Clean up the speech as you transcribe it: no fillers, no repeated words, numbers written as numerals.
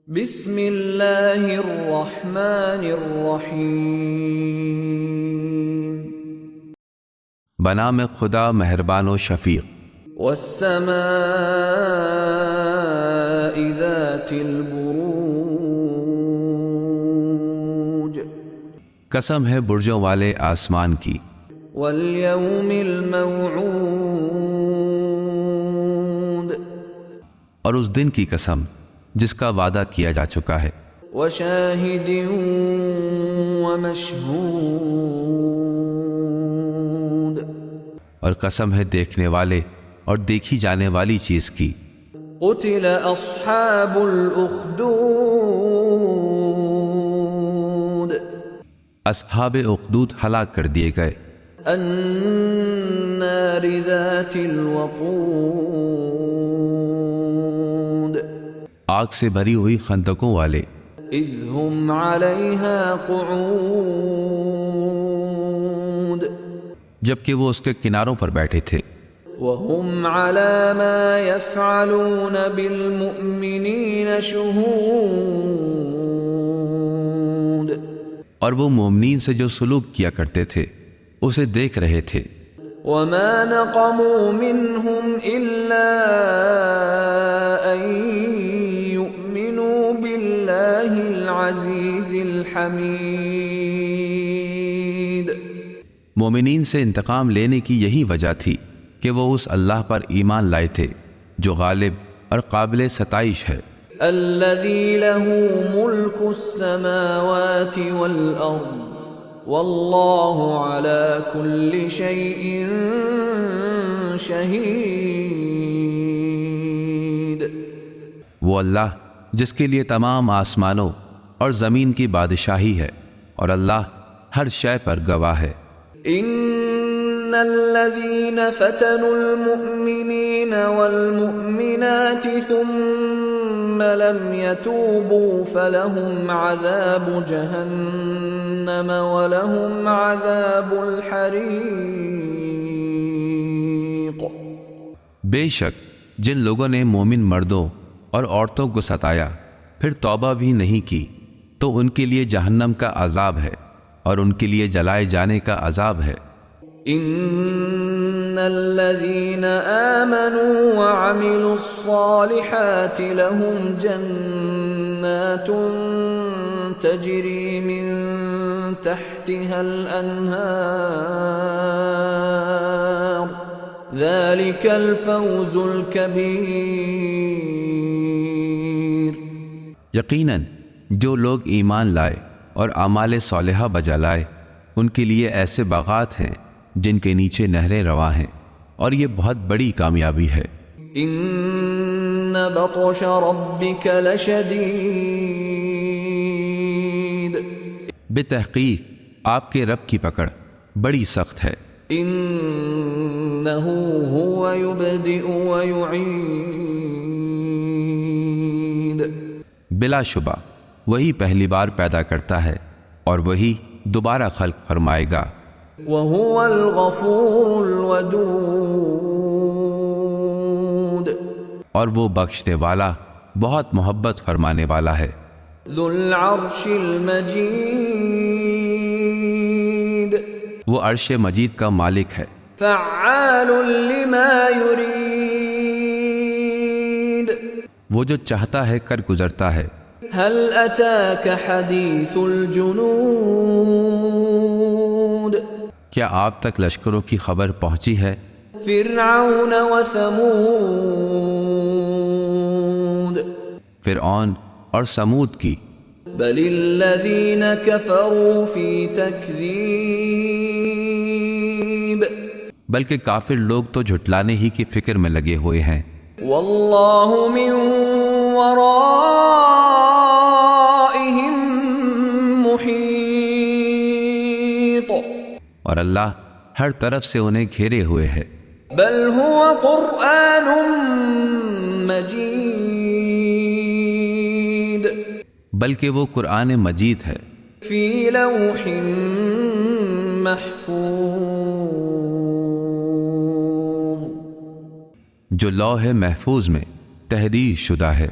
بسم اللہ الرحمن الرحیم بنام خدا مہربان و شفیق۔ والسماء ذات البروج، قسم ہے برجوں والے آسمان کی۔ والیوم الموعود، اور اس دن کی قسم جس کا وعدہ کیا جا چکا ہے۔ وشاہد ومشہود، اور قسم ہے دیکھنے والے اور دیکھی جانے والی چیز کی۔ قتل اصحاب الاخدود، اصحاب اخدود ہلاک کر دیے گئے۔ النار ذات الوقود، آگ سے بھری ہوئی خندقوں والے۔ اذ هم علیہا قعود، جبکہ وہ اس کے کناروں پر بیٹھے تھے۔ وهم على ما يفعلون بالمؤمنین شہود، اور وہ مومنین سے جو سلوک کیا کرتے تھے اسے دیکھ رہے تھے۔ وما نقموا منهم إلا أن يؤمنوا بالله العزيز الحميد، مومنین سے انتقام لینے کی یہی وجہ تھی کہ وہ اس اللہ پر ایمان لائے تھے جو غالب اور قابل ستائش ہے۔ الذي له ملك السماوات والأرض واللہ علی کل شیء شہید، وہ اللہ جس کے لیے تمام آسمانوں اور زمین کی بادشاہی ہے، اور اللہ ہر شے پر گواہ ہے۔ ان الذین فتنوا المؤمنین والمؤمنات ثم لم يتوبوا فلهم عذاب جہنم ولهم عذاب الحریق۔ بے شک جن لوگوں نے مومن مردوں اور عورتوں کو ستایا پھر توبہ بھی نہیں کی تو ان کے لیے جہنم کا عذاب ہے اور ان کے لیے جلائے جانے کا عذاب ہے۔ ان الذين آمنوا وعملوا الصالحات لهم جنات تجري من تحتها الأنهار ذلك الفوز الكبير۔ یقیناً جو لوگ ایمان لائے اور اعمال صالحہ بجا لائے ان کے لیے ایسے باغات ہیں جن کے نیچے نہریں رواں ہیں، اور یہ بہت بڑی کامیابی ہے۔ ان بطش ربک لشدید، بتحقیق آپ کے رب کی پکڑ بڑی سخت ہے۔ انہ هو یبدئ ویعید، بلا شبہ وہی پہلی بار پیدا کرتا ہے اور وہی دوبارہ خلق فرمائے گا۔ وهو الغفور الودود، اور وہ بخشنے والا بہت محبت فرمانے والا ہے۔ ذو العرش المجید، وہ عرش مجید کا مالک ہے۔ فعال لما يريد، وہ جو چاہتا ہے کر گزرتا ہے۔ هل اتاك حدیث الجنود، کیا آپ تک لشکروں کی خبر پہنچی ہے؟ فرعون وثمود، فرعون اور سمود کی۔ بل الذین کفروا فی تکذیب، بلکہ کافر لوگ تو جھٹلانے ہی کی فکر میں لگے ہوئے ہیں۔ واللہ من ورائہم محیط، اور اللہ ہر طرف سے انہیں گھیرے ہوئے ہے۔ بل هو قرآن مجید، بلکہ وہ قرآن مجید ہے، فی لوح محفوظ، جو لوح محفوظ میں تحریر شدہ ہے۔